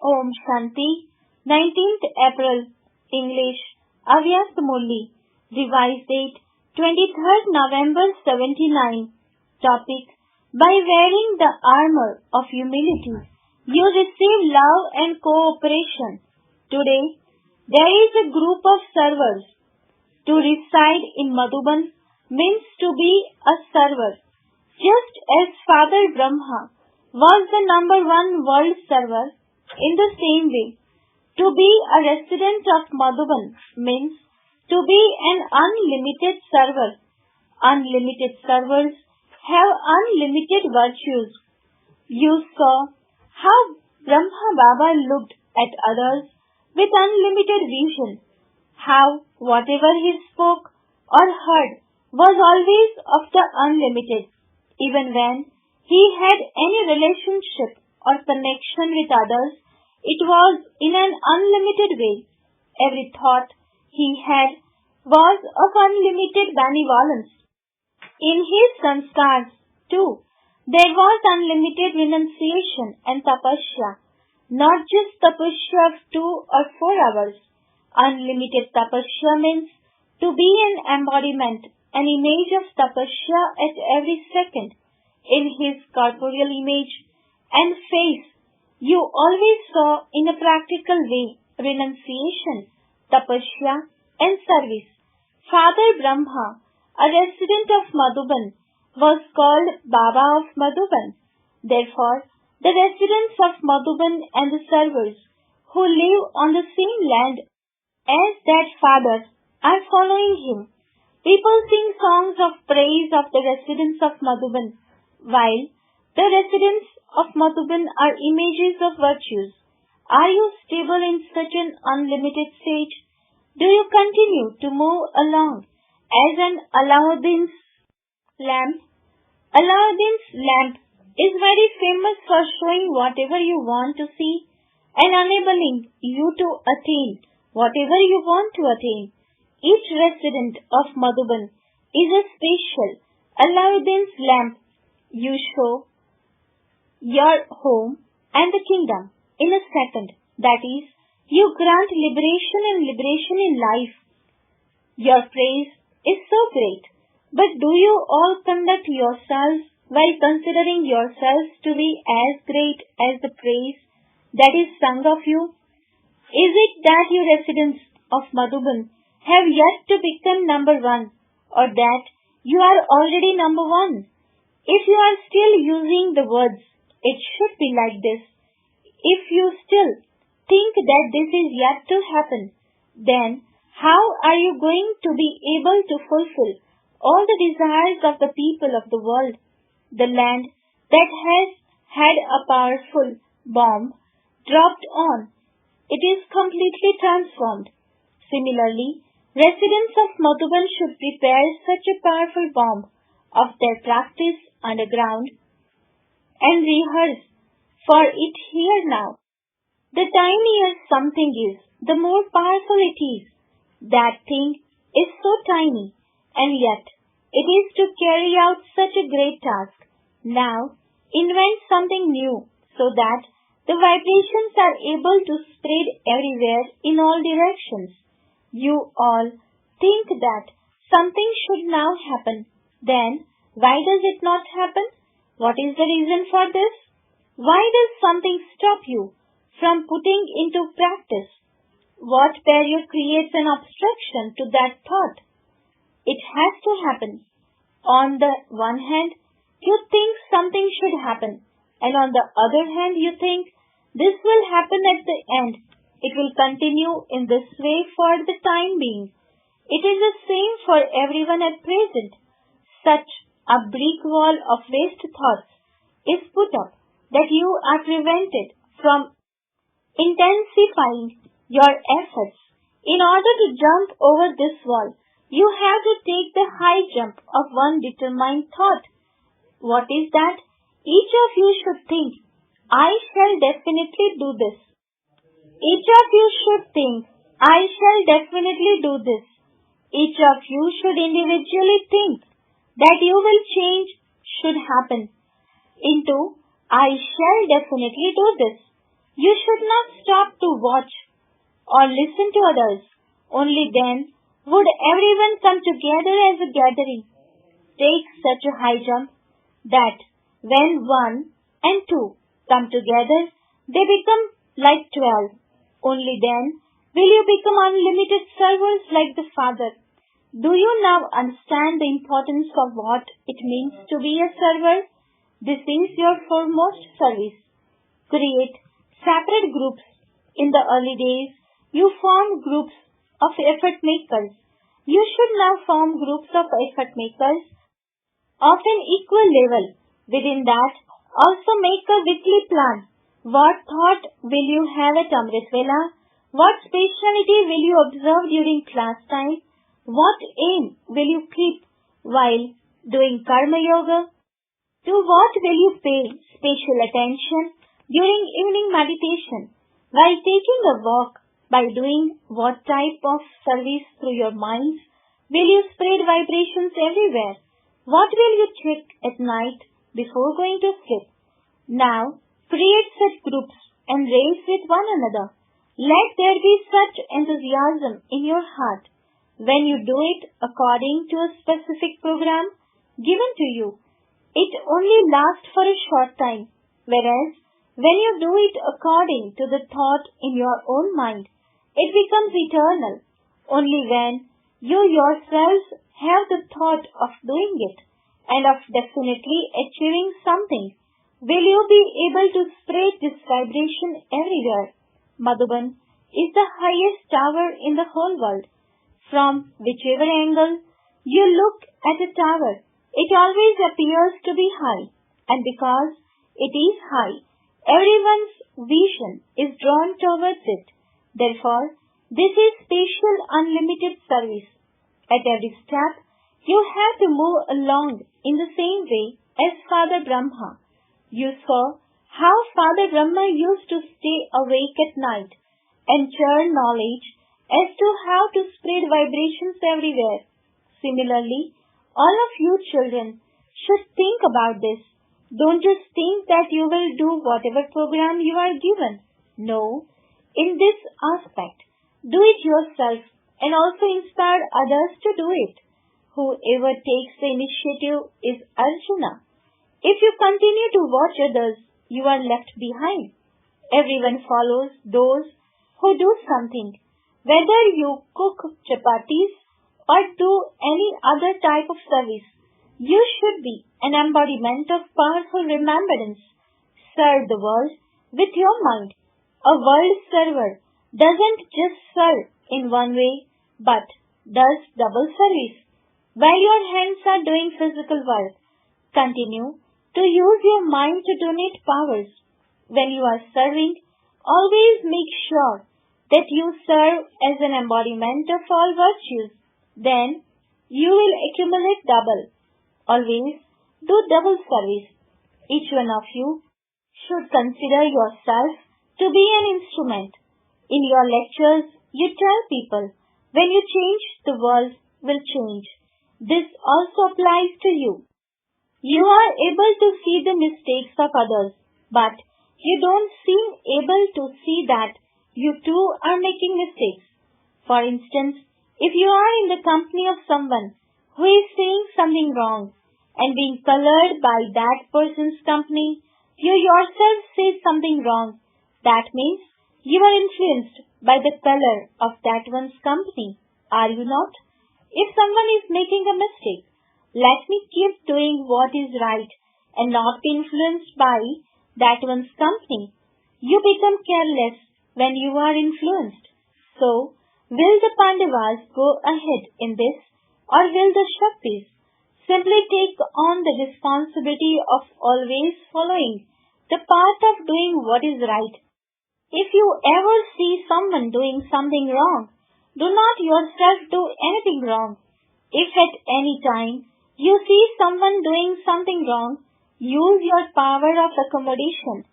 Om Shanti, 19th April, English, Avyast Murli, revised date 23rd November 79. Topic: By wearing the armor of humility, you receive love and cooperation. Today, there is a group of servers. To reside in Madhuban means to be a server, just as Father Brahma was the number one world server. In the same way, to be a resident of Madhuban means to be an unlimited server. Unlimited servers have unlimited virtues. You saw how Brahma Baba looked at others with unlimited vision, how whatever he spoke or heard was always of the unlimited, even when he had any relationship or connection with others, it was in an unlimited way. Every thought he had was of unlimited benevolence. In his sanskars, too, there was unlimited renunciation and tapasya, not just tapasya of 2 or 4 hours. Unlimited tapasya means to be an embodiment, an image of tapasya at every second. In his corporeal image and face, you always saw in a practical way renunciation, tapasya and service. Father Brahma, a resident of Madhuban, was called Baba of Madhuban. Therefore, the residents of Madhuban and the servers who live on the same land as that father are following him. People sing songs of praise of the residents of Madhuban, while the residents of Madhuban are images of virtues. Are you stable in such an unlimited stage? Do you continue to move along as an Aladdin's lamp? Aladdin's lamp is very famous for showing whatever you want to see and enabling you to attain whatever you want to attain. Each resident of Madhuban is a special Aladdin's lamp. You show your home and the kingdom in a second. That is, you grant liberation and liberation in life. Your praise is so great, but do you all conduct yourselves while considering yourselves to be as great as the praise that is sung of you? Is it that you residents of Madhuban have yet to become number one, or that you are already number one? If you are still using the words, it should be like this. If you still think that this is yet to happen, then how are you going to be able to fulfill all the desires of the people of the world? The land that has had a powerful bomb dropped on, it is completely transformed. Similarly, residents of Madhuban should prepare such a powerful bomb of their practice underground and rehearse for it here now. The tinier something is, the more powerful it is. That thing is so tiny, and yet it is to carry out such a great task. Now, invent something new so that the vibrations are able to spread everywhere in all directions. You all think that something should now happen. Then, why does it not happen? What is the reason for this? Why does something stop you from putting into practice? What barrier creates an obstruction to that thought? It has to happen. On the one hand, you think something should happen, and on the other hand, you think this will happen at the end. It will continue in this way for the time being. It is the same for everyone at present. Such a brick wall of waste thoughts is put up that you are prevented from intensifying your efforts. In order to jump over this wall, you have to take the high jump of one determined thought. What is that? Each of you should think, I shall definitely do this. Each of you should think, I shall definitely do this. Each of you should individually think that you will change should happen into, I shall definitely do this. You should not stop to watch or listen to others. Only then would everyone come together as a gathering. Take such a high jump that when 1 and 2 come together, they become like 12. Only then will you become unlimited servers like the Father. Do you now understand the importance of what it means to be a server? This is your foremost service. Create separate groups. In the early days, you formed groups of effort makers. You should now form groups of effort makers of an equal level. Within that, also make a weekly plan. What thought will you have at Amrit Vela? What speciality will you observe during class time? What aim will you keep while doing Karma Yoga? To what will you pay special attention during evening meditation? While taking a walk, by doing what type of service through your minds will you spread vibrations everywhere? What will you check at night before going to sleep? Now, create such groups and race with one another. Let there be such enthusiasm in your heart. When you do it according to a specific program given to you, it only lasts for a short time, whereas when you do it according to the thought in your own mind, it becomes eternal. Only when you yourselves have the thought of doing it and of definitely achieving something, will you be able to spread this vibration everywhere. Madhuban is the highest tower in the whole world. From whichever angle you look at a tower, it always appears to be high, and because it is high, everyone's vision is drawn towards it. Therefore, this is special unlimited service. At every step, you have to move along in the same way as Father Brahma. You saw how Father Brahma used to stay awake at night and churn knowledge as to how to spread vibrations everywhere. Similarly, all of you children should think about this. Don't just think that you will do whatever program you are given. No, in this aspect, do it yourself and also inspire others to do it. Whoever takes the initiative is Arjuna. If you continue to watch others, you are left behind. Everyone follows those who do something. Whether you cook chapatis or do any other type of service, you should be an embodiment of powerful remembrance. Serve the world with your mind. A world server doesn't just serve in one way, but does double service. While your hands are doing physical work, continue to use your mind to donate powers. When you are serving, always make sure that you serve as an embodiment of all virtues. Then you will accumulate double. Always do double service. Each one of you should consider yourself to be an instrument. In your lectures, you tell people, when you change, the world will change. This also applies to you. You are able to see the mistakes of others, but you don't seem able to see that you too are making mistakes. For instance, if you are in the company of someone who is saying something wrong and being colored by that person's company, you yourself say something wrong. That means you are influenced by the color of that one's company, are you not? If someone is making a mistake, let me keep doing what is right and not be influenced by that one's company. You become careless when you are influenced. So, will the Pandavas go ahead in this, or will the Shaktis simply take on the responsibility of always following the path of doing what is right? If you ever see someone doing something wrong, do not yourself do anything wrong. If at any time you see someone doing something wrong, use your power of accommodation.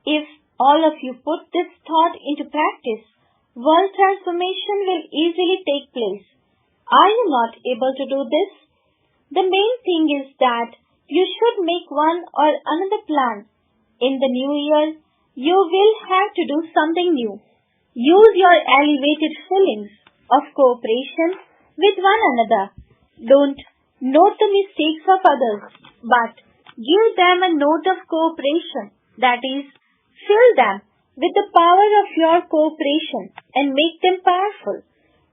If all of you put this thought into practice, world transformation will easily take place. Are you not able to do this? The main thing is that you should make one or another plan. In the new year, you will have to do something new. Use your elevated feelings of cooperation with one another. Don't note the mistakes of others, but give them a note of cooperation. That is, fill them with the power of your cooperation and make them powerful.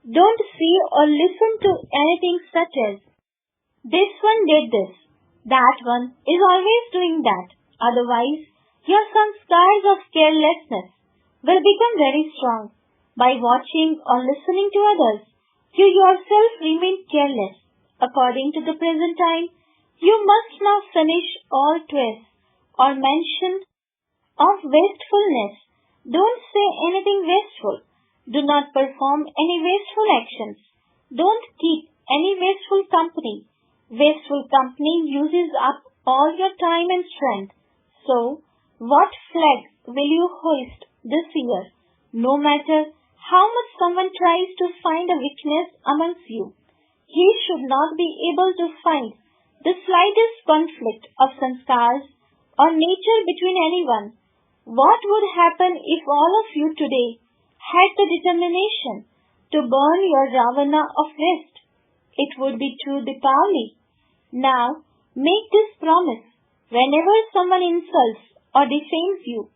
Don't see or listen to anything such as, this one did this, that one is always doing that. Otherwise, your sanskars of carelessness will become very strong. By watching or listening to others, you yourself remain careless. According to the present time, you must now finish all twists or mention of wastefulness. Don't say anything wasteful. Do not perform any wasteful actions. Don't keep any wasteful company. Wasteful company uses up all your time and strength. So, what flag will you hoist this year? No matter how much someone tries to find a weakness amongst you, he should not be able to find the slightest conflict of sanskars or nature between anyone. What would happen if all of you today had the determination to burn your Ravana of wrist? It would be true Dipavali. Now, make this promise. Whenever someone insults or defames you,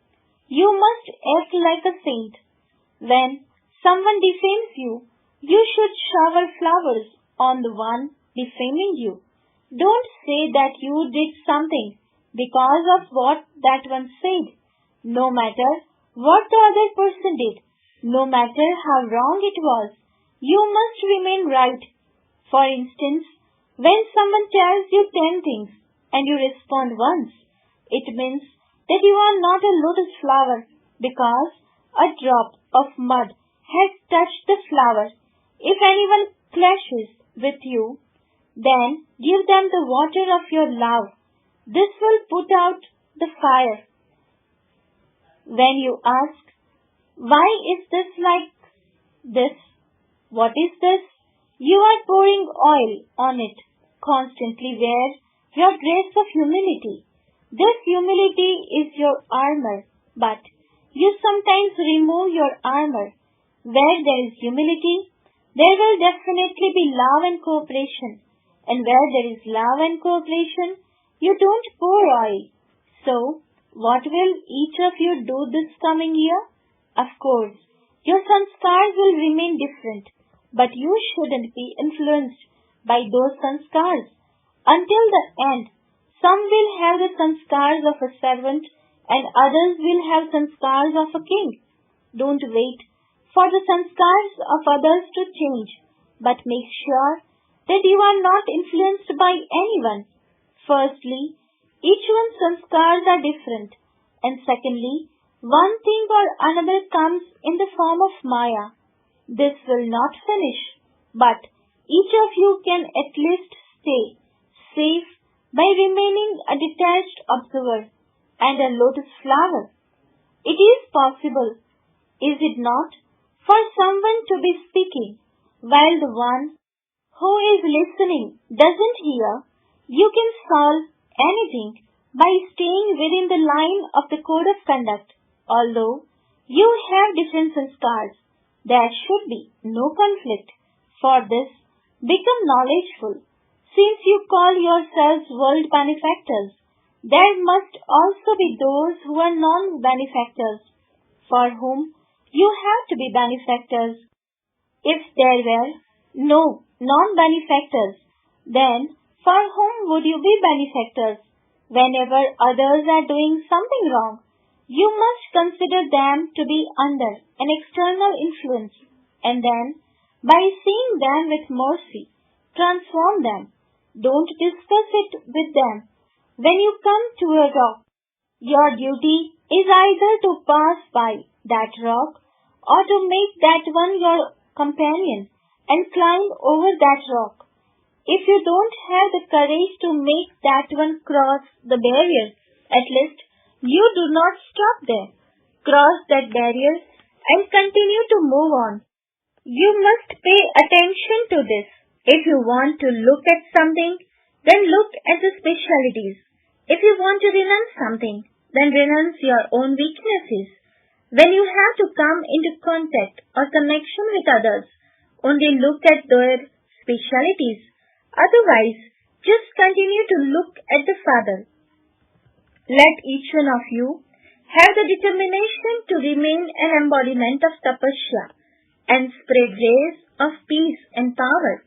you must act like a saint. When someone defames you, you should shower flowers on the one defaming you. Don't say that you did something because of what that one said. No matter what the other person did, no matter how wrong it was, you must remain right. For instance, when someone tells you 10 things and you respond once, it means that you are not a lotus flower because a drop of mud has touched the flower. If anyone clashes with you, then give them the water of your love. This will put out the fire. When you ask, why is this like this? What is this? You are pouring oil on it. Constantly wear your dress of humility. This humility is your armor, but you sometimes remove your armor. Where there is humility, there will definitely be love and cooperation. And where there is love and cooperation, you don't pour oil. So, what will each of you do this coming year? Of course, your sanskars will remain different, but you shouldn't be influenced by those sanskars. Until the end, some will have the sanskars of a servant and others will have sanskars of a king. Don't wait for the sanskars of others to change, but make sure that you are not influenced by anyone. Firstly, each one's sanskars are different, and secondly, one thing or another comes in the form of Maya. This will not finish, but each of you can at least stay safe by remaining a detached observer and a lotus flower. It is possible, is it not, for someone to be speaking while the one who is listening doesn't hear? You can solve anything by staying within the line of the code of conduct. Although you have different sanskars, there should be no conflict. For this, become knowledgeful. Since you call yourselves world benefactors, there must also be those who are non-benefactors, for whom you have to be benefactors. If there were no non-benefactors, then for whom would you be benefactors? Whenever others are doing something wrong, you must consider them to be under an external influence, and then, by seeing them with mercy, transform them. Don't discuss it with them. When you come to a rock, your duty is either to pass by that rock or to make that one your companion and climb over that rock. If you don't have the courage to make that one cross the barrier, at least you do not stop there. Cross that barrier and continue to move on. You must pay attention to this. If you want to look at something, then look at the specialities. If you want to renounce something, then renounce your own weaknesses. When you have to come into contact or connection with others, only look at their specialities. Otherwise, just continue to look at the Father. Let each one of you have the determination to remain an embodiment of tapasya and spread rays of peace and power.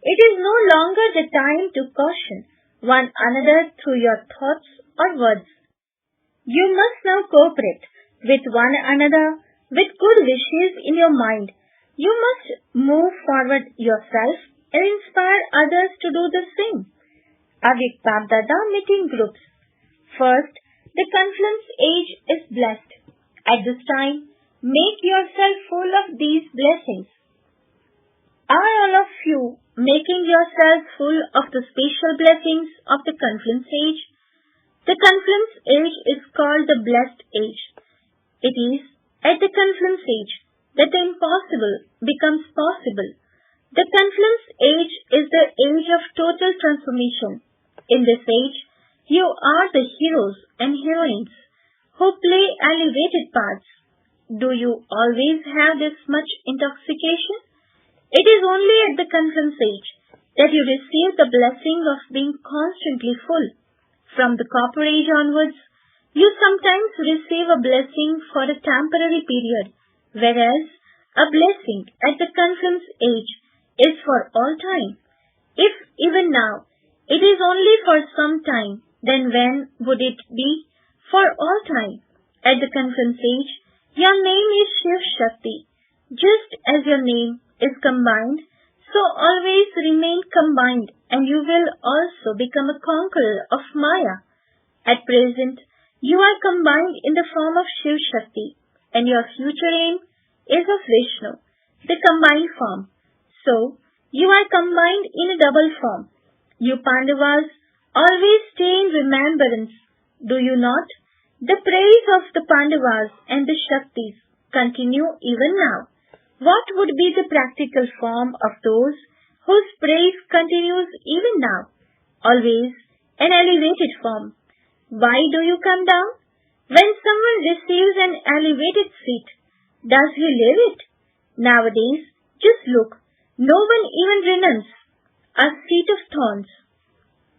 It is no longer the time to caution one another through your thoughts or words. You must now cooperate with one another with good wishes in your mind. You must move forward yourself and inspire others to do the same. Avik Babdada Meeting Groups. First, the confluence age is blessed. At this time, make yourself full of these blessings. Are all of you making yourself full of the special blessings of the confluence age? The confluence age is called the blessed age. It is at the confluence age that the impossible becomes possible. The confluence age is the age of total transformation. In this age, you are the heroes and heroines who play elevated parts. Do you always have this much intoxication? It is only at the confluence age that you receive the blessing of being constantly full. From the copper age onwards, you sometimes receive a blessing for a temporary period, whereas a blessing at the confluence age is for all time. If even now it is only for some time, then when would it be for all time? At the confluence age, your name is Shiv Shakti. Just as your name is combined, so always remain combined, and you will also become a conqueror of Maya. At present, you are combined in the form of Shiv Shakti, and your future aim is of Vishnu, the combined form. So, you are combined in a double form. You Pandavas always stay in remembrance, do you not? The praise of the Pandavas and the Shaktis continue even now. What would be the practical form of those whose praise continues even now? Always an elevated form. Why do you come down? When someone receives an elevated seat, does he leave it? Nowadays, just look, no one even renounced a seat of thorns.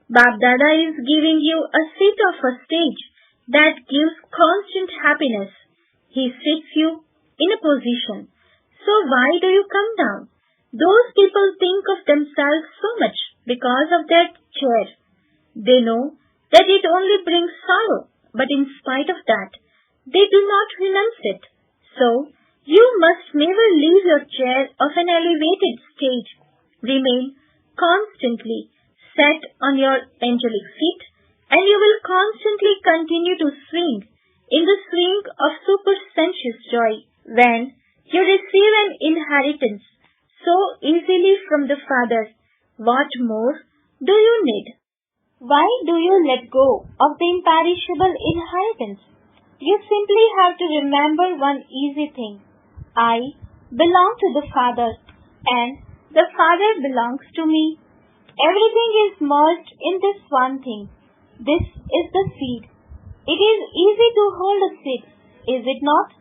Babdada is giving you a seat of a stage that gives constant happiness. He sits you in a position. So why do you come down? Those people think of themselves so much because of their chair. They know that it only brings sorrow, but in spite of that, they do not renounce it. So, you must never leave your chair of an elevated stage. Remain constantly set on your angelic seat, and you will constantly continue to swing in the swing of supersensuous joy when you receive an inheritance so easily from the Father. What more do you need? Why do you let go of the imperishable inheritance? You simply have to remember one easy thing. I belong to the Father, and the Father belongs to me. Everything is merged in this one thing. This is the seed. It is easy to hold a seed, is it not?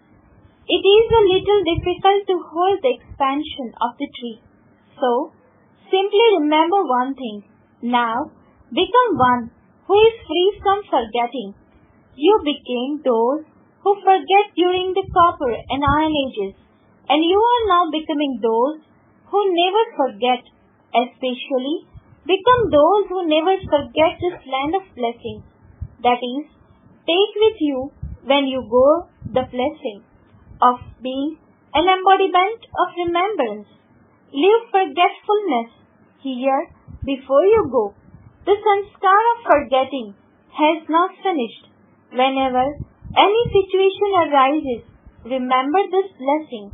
It is a little difficult to hold the expansion of the tree. So, simply remember one thing. Now, become one who is free from forgetting. You became those who forget during the copper and iron ages, and you are now becoming those who never forget, especially become those who never forget this land of blessings. That is, take with you when you go the blessing of being an embodiment of remembrance. Leave forgetfulness here before you go. The sanskar of forgetting has not finished. Whenever any situation arises, remember this blessing.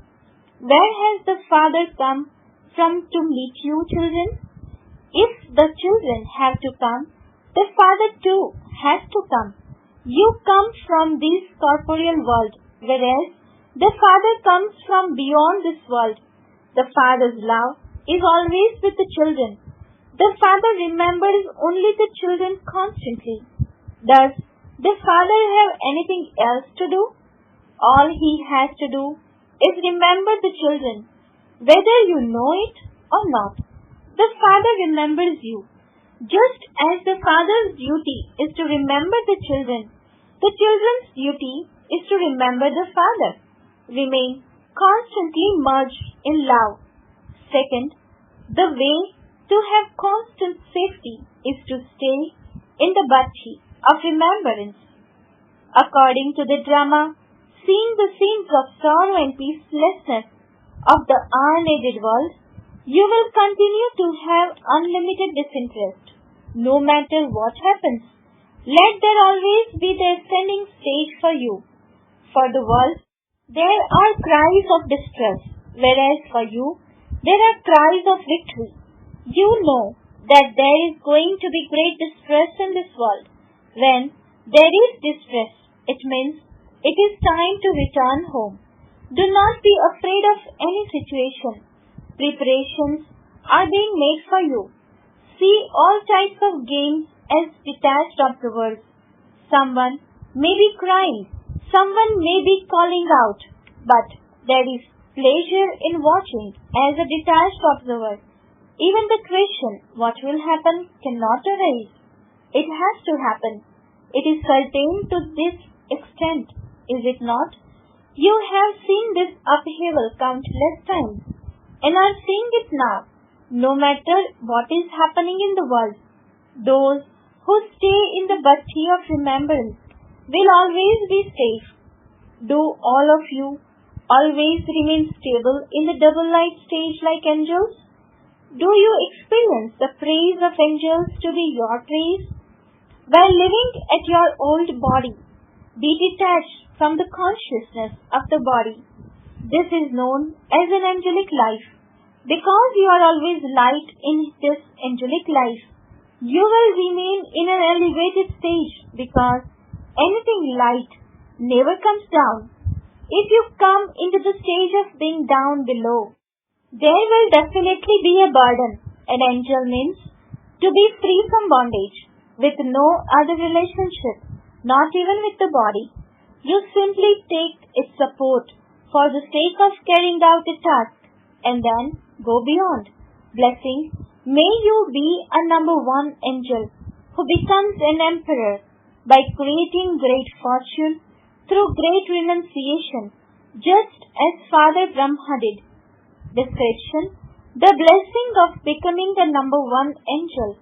Where has the Father come from to meet you, children? If the children have to come, the Father too has to come. You come from this corporeal world, whereas the Father comes from beyond this world. The Father's love is always with the children. The Father remembers only the children constantly. Thus, Does father have anything else to do? All he has to do is remember the children, whether you know it or not. The father remembers you. Just as the father's duty is to remember the children's duty is to remember the father. Remain constantly merged in love. Second, the way to have constant safety is to stay in the bhakti of remembrance. According to the drama, seeing the scenes of sorrow and peacelessness of the unaided world, you will continue to have unlimited disinterest, no matter what happens. Let there always be the ascending stage for you. For the world, there are cries of distress, whereas for you, there are cries of victory. You know that there is going to be great distress in this world. When there is distress, it means it is time to return home. Do not be afraid of any situation. Preparations are being made for you. See all types of games as detached observers. Someone may be crying, someone may be calling out, but there is pleasure in watching as a detached observer. Even the question, what will happen, cannot arise. It has to happen. It is certain to this extent, is it not? You have seen this upheaval countless times, and are seeing it now. No matter what is happening in the world, those who stay in the bhakti of remembrance will always be safe. Do all of you always remain stable in the double light stage like angels? Do you experience the praise of angels to be your praise? While living at your old body, be detached from the consciousness of the body. This is known as an angelic life. Because you are always light in this angelic life, you will remain in an elevated stage because anything light never comes down. If you come into the stage of being down below, there will definitely be a burden. An angel means to be free from bondage, with no other relationship, not even with the body. You simply take its support for the sake of carrying out a task and then go beyond. Blessings, may you be a number one angel who becomes an emperor by creating great fortune through great renunciation, just as Father Brahma did. Description: the blessing of becoming the number one angel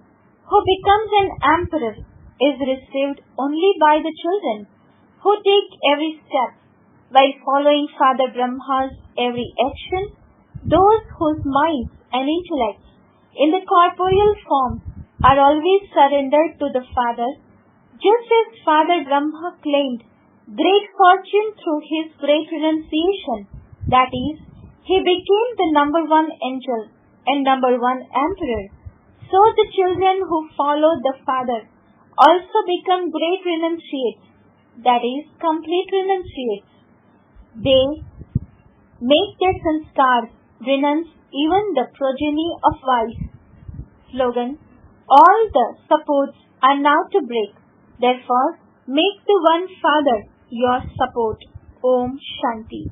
who becomes an emperor is received only by the children who take every step while following Father Brahma's every action. Those whose minds and intellects in the corporeal form are always surrendered to the Father, just as Father Brahma claimed great fortune through his great renunciation, that is, he became the number one angel and number one emperor. So the children who follow the Father also become great renunciates, that is, complete renunciates. They make their sanskars renounce even the progeny of vice. Slogan: all the supports are now to break. Therefore, make the one Father your support. Om Shanti.